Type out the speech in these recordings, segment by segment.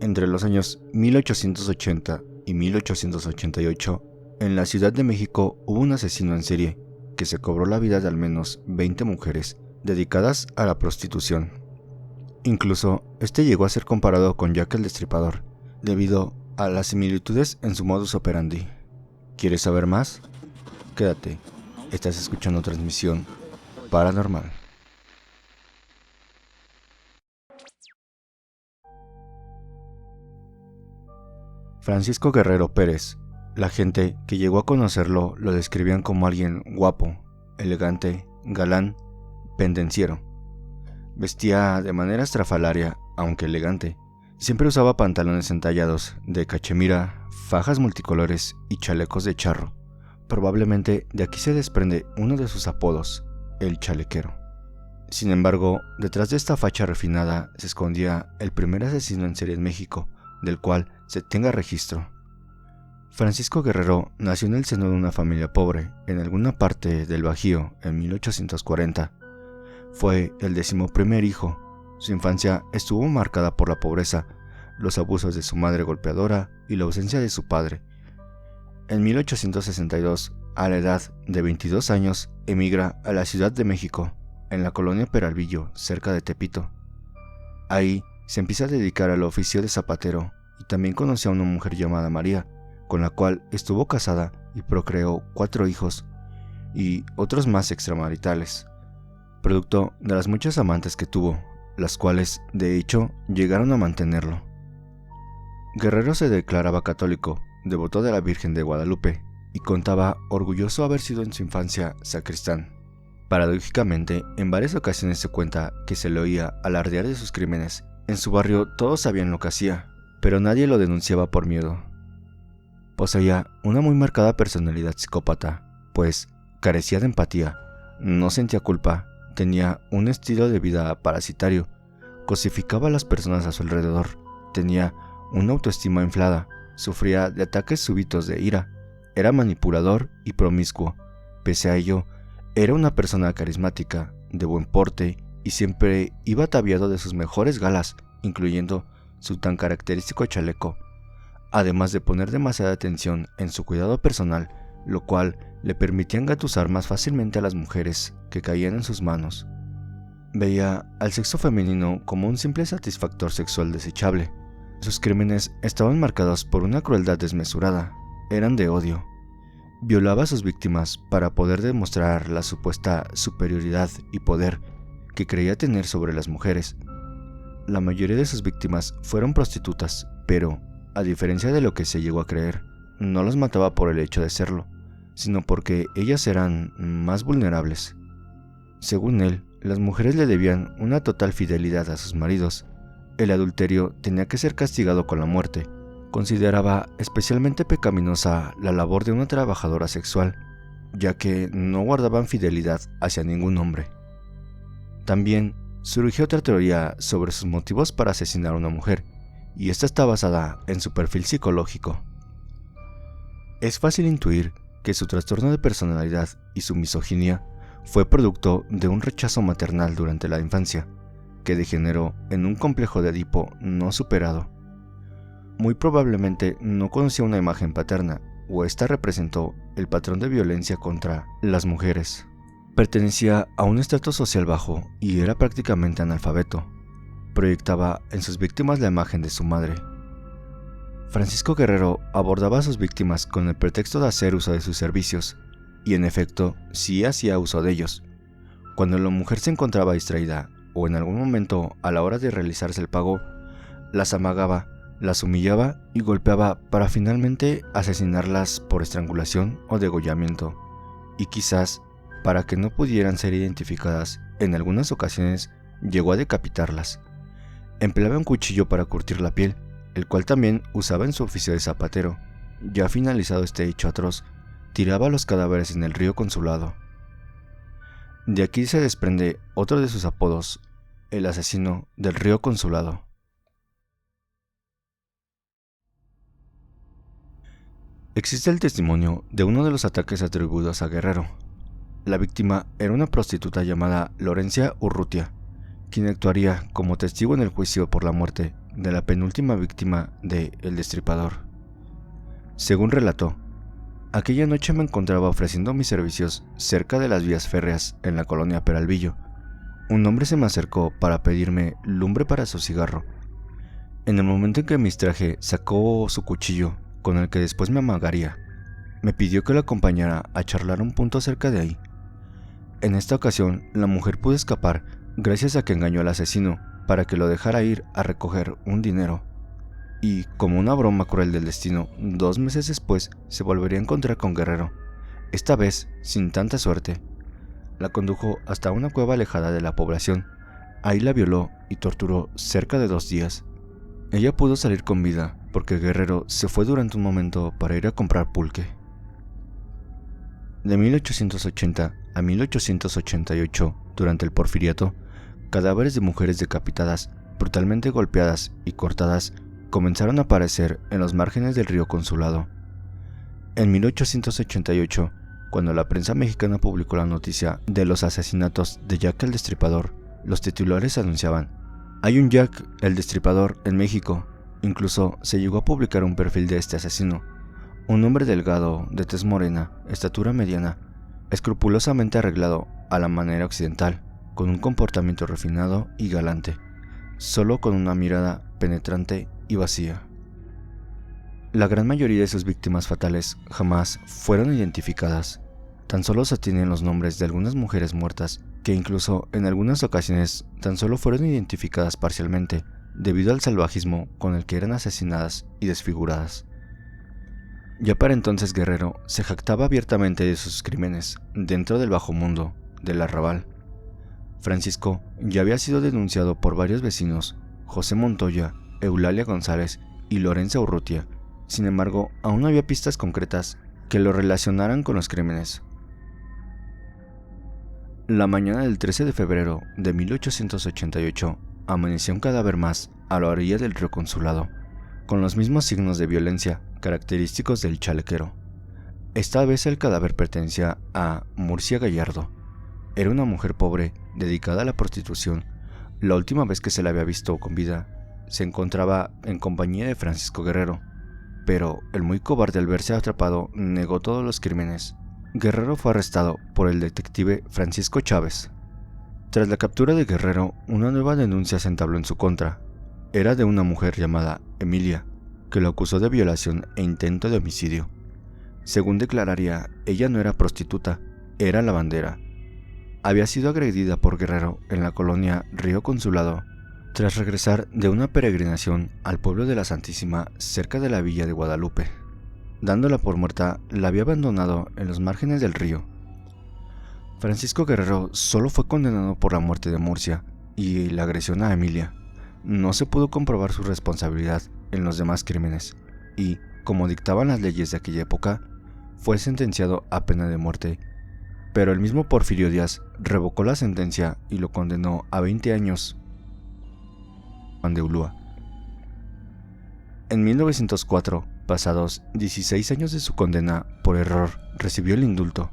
Entre los años 1880 y 1888, en la Ciudad de México hubo un asesino en serie que se cobró la vida de al menos 20 mujeres dedicadas a la prostitución. Incluso, este llegó a ser comparado con Jack el Destripador, debido a las similitudes en su modus operandi. ¿Quieres saber más? Quédate, estás escuchando Transmisión Paranormal. Francisco Guerrero Pérez. La gente que llegó a conocerlo lo describían como alguien guapo, elegante, galán, pendenciero. Vestía de manera estrafalaria, aunque elegante. Siempre usaba pantalones entallados, de cachemira, fajas multicolores y chalecos de charro. Probablemente de aquí se desprende uno de sus apodos, el chalequero. Sin embargo, detrás de esta facha refinada se escondía el primer asesino en serie en México, del cual se tenga registro. Francisco Guerrero nació en el seno de una familia pobre en alguna parte del Bajío en 1840. Fue el 11º hijo. Su infancia estuvo marcada por la pobreza, los abusos de su madre golpeadora y la ausencia de su padre. En 1862, a la edad de 22 años, emigra a la Ciudad de México, en la colonia Peralvillo, cerca de Tepito. Ahí se empieza a dedicar al oficio de zapatero y también conoció a una mujer llamada María, con la cual estuvo casada y procreó 4 hijos y otros más extramaritales, producto de las muchas amantes que tuvo, las cuales, de hecho, llegaron a mantenerlo. Guerrero se declaraba católico, devoto de la Virgen de Guadalupe, y contaba orgulloso haber sido en su infancia sacristán. Paradójicamente, en varias ocasiones se cuenta que se le oía alardear de sus crímenes. En su barrio todos sabían lo que hacía, pero nadie lo denunciaba por miedo. Poseía una muy marcada personalidad psicópata, pues carecía de empatía, no sentía culpa, tenía un estilo de vida parasitario, cosificaba a las personas a su alrededor, tenía una autoestima inflada, sufría de ataques súbitos de ira, era manipulador y promiscuo. Pese a ello, era una persona carismática, de buen porte y siempre iba ataviado de sus mejores galas, incluyendo su tan característico chaleco, además de poner demasiada atención en su cuidado personal, lo cual le permitía engatusar más fácilmente a las mujeres que caían en sus manos. Veía al sexo femenino como un simple satisfactor sexual desechable. Sus crímenes estaban marcados por una crueldad desmesurada, eran de odio. Violaba a sus víctimas para poder demostrar la supuesta superioridad y poder que creía tener sobre las mujeres. La mayoría de sus víctimas fueron prostitutas, pero, a diferencia de lo que se llegó a creer, no las mataba por el hecho de serlo, sino porque ellas eran más vulnerables. Según él, las mujeres le debían una total fidelidad a sus maridos. El adulterio tenía que ser castigado con la muerte. Consideraba especialmente pecaminosa la labor de una trabajadora sexual, ya que no guardaban fidelidad hacia ningún hombre. También surgió otra teoría sobre sus motivos para asesinar a una mujer, y esta está basada en su perfil psicológico. Es fácil intuir que su trastorno de personalidad y su misoginia fue producto de un rechazo maternal durante la infancia, que degeneró en un complejo de Edipo no superado. Muy probablemente no conocía una imagen paterna, o esta representó el patrón de violencia contra las mujeres. Pertenecía a un estrato social bajo y era prácticamente analfabeto. Proyectaba en sus víctimas la imagen de su madre. Francisco Guerrero abordaba a sus víctimas con el pretexto de hacer uso de sus servicios, y en efecto, sí hacía uso de ellos. Cuando la mujer se encontraba distraída, o en algún momento a la hora de realizarse el pago, las amagaba, las humillaba y golpeaba para finalmente asesinarlas por estrangulación o degollamiento, y quizás, para que no pudieran ser identificadas, en algunas ocasiones llegó a decapitarlas. Empleaba un cuchillo para curtir la piel, el cual también usaba en su oficio de zapatero. Ya finalizado este hecho atroz, tiraba los cadáveres en el río Consulado. De aquí se desprende otro de sus apodos, el asesino del río Consulado. Existe el testimonio de uno de los ataques atribuidos a Guerrero. La víctima era una prostituta llamada Lorencia Urrutia, quien actuaría como testigo en el juicio por la muerte de la penúltima víctima de El Destripador. Según relató, aquella noche me encontraba ofreciendo mis servicios cerca de las vías férreas en la colonia Peralvillo. Un hombre se me acercó para pedirme lumbre para su cigarro. En el momento en que me distraje, sacó su cuchillo, con el que después me amagaría. Me pidió que lo acompañara a charlar un punto cerca de ahí. En esta ocasión, la mujer pudo escapar gracias a que engañó al asesino para que lo dejara ir a recoger un dinero. Y, como una broma cruel del destino, 2 meses después se volvería a encontrar con Guerrero, esta vez sin tanta suerte. La condujo hasta una cueva alejada de la población. Ahí la violó y torturó cerca de 2 días. Ella pudo salir con vida porque Guerrero se fue durante un momento para ir a comprar pulque. De 1880 a 1888, durante el Porfiriato, cadáveres de mujeres decapitadas, brutalmente golpeadas y cortadas comenzaron a aparecer en los márgenes del río Consulado. En 1888, cuando la prensa mexicana publicó la noticia de los asesinatos de Jack el Destripador, los titulares anunciaban: "Hay un Jack el Destripador en México". Incluso se llegó a publicar un perfil de este asesino, un hombre delgado, de tez morena, estatura mediana, escrupulosamente arreglado a la manera occidental, con un comportamiento refinado y galante, solo con una mirada penetrante y vacía. La gran mayoría de sus víctimas fatales jamás fueron identificadas. Tan solo se tienen los nombres de algunas mujeres muertas, que incluso en algunas ocasiones tan solo fueron identificadas parcialmente, debido al salvajismo con el que eran asesinadas y desfiguradas. Ya para entonces Guerrero se jactaba abiertamente de sus crímenes dentro del bajo mundo del arrabal. Francisco ya había sido denunciado por varios vecinos, José Montoya, Eulalia González y Lorenza Urrutia. Sin embargo, aún no había pistas concretas que lo relacionaran con los crímenes. La mañana del 13 de febrero de 1888 amaneció un cadáver más a la orilla del río Consulado, con los mismos signos de violencia característicos del chalequero. Esta vez el cadáver pertenecía a Murcia Gallardo. Era una mujer pobre dedicada a la prostitución. La última vez que se la había visto con vida se encontraba en compañía de Francisco Guerrero, pero el muy cobarde, al verse atrapado, negó todos los crímenes. Guerrero fue arrestado por el detective Francisco Chávez. Tras la captura de Guerrero, una nueva denuncia se entabló en su contra. Era de una mujer llamada Emilia, que lo acusó de violación e intento de homicidio. Según declararía, ella no era prostituta, era lavandera. Había sido agredida por Guerrero en la colonia Río Consulado, tras regresar de una peregrinación al pueblo de la Santísima cerca de la villa de Guadalupe. Dándola por muerta, la había abandonado en los márgenes del río. Francisco Guerrero solo fue condenado por la muerte de Murcia y la agresión a Emilia. No se pudo comprobar su responsabilidad en los demás crímenes y, como dictaban las leyes de aquella época, fue sentenciado a pena de muerte. Pero el mismo Porfirio Díaz revocó la sentencia y lo condenó a 20 años de Ulúa. En 1904, pasados 16 años de su condena por error, recibió el indulto.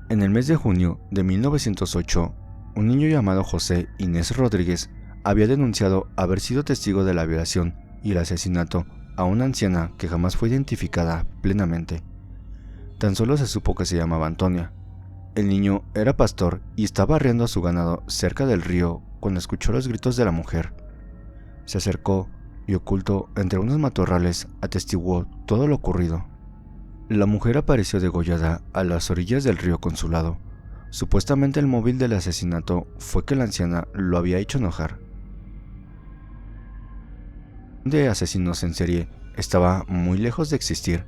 En el mes de junio de 1908, un niño llamado José Inés Rodríguez había denunciado haber sido testigo de la violación y el asesinato a una anciana que jamás fue identificada plenamente. Tan solo se supo que se llamaba Antonia. El niño era pastor y estaba arreando a su ganado cerca del río cuando escuchó los gritos de la mujer. Se acercó y, oculto entre unos matorrales, atestiguó todo lo ocurrido. La mujer apareció degollada a las orillas del río Consulado. Supuestamente el móvil del asesinato fue que la anciana lo había hecho enojar. De asesinos en serie estaba muy lejos de existir.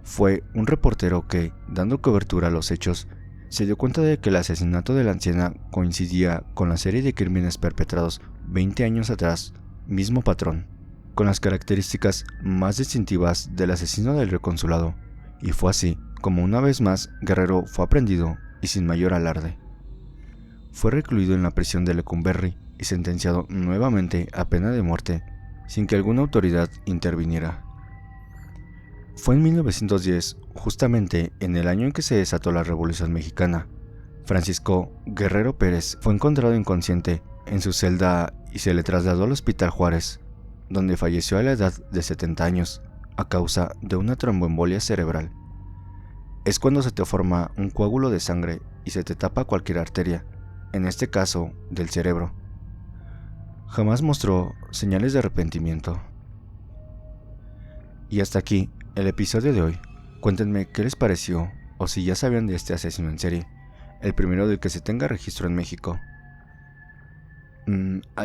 Fue un reportero que, dando cobertura a los hechos, se dio cuenta de que el asesinato de la anciana coincidía con la serie de crímenes perpetrados 20 años atrás, mismo patrón, con las características más distintivas del asesino del río Consulado, y fue así como una vez más Guerrero fue aprehendido y sin mayor alarde. Fue recluido en la prisión de Lecumberri y sentenciado nuevamente a pena de muerte, sin que alguna autoridad interviniera. Fue en 1910, justamente en el año en que se desató la Revolución Mexicana. Francisco Guerrero Pérez fue encontrado inconsciente en su celda y se le trasladó al Hospital Juárez, donde falleció a la edad de 70 años a causa de una tromboembolia cerebral. Es cuando se te forma un coágulo de sangre y se te tapa cualquier arteria, en este caso del cerebro. Jamás mostró señales de arrepentimiento. Y hasta aquí el episodio de hoy. Cuéntenme qué les pareció o si ya sabían de este asesino en serie, el primero del que se tenga registro en México.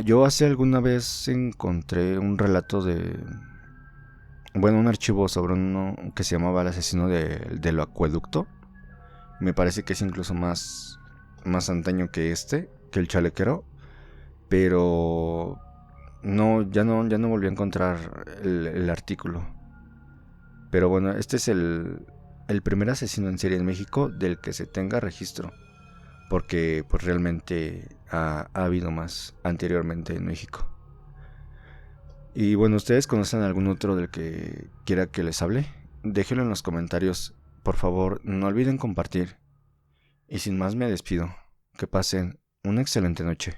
Yo hace alguna vez encontré un relato un archivo sobre uno que se llamaba El asesino del acueducto. Me parece que es incluso más antaño que el chalequero. Pero ya no volví a encontrar el artículo. Pero bueno, este es el primer asesino en serie en México del que se tenga registro. Porque pues realmente ha habido más anteriormente en México. Y bueno, ¿ustedes conocen algún otro del que quiera que les hable? Déjenlo en los comentarios. Por favor, no olviden compartir. Y sin más me despido. Que pasen una excelente noche.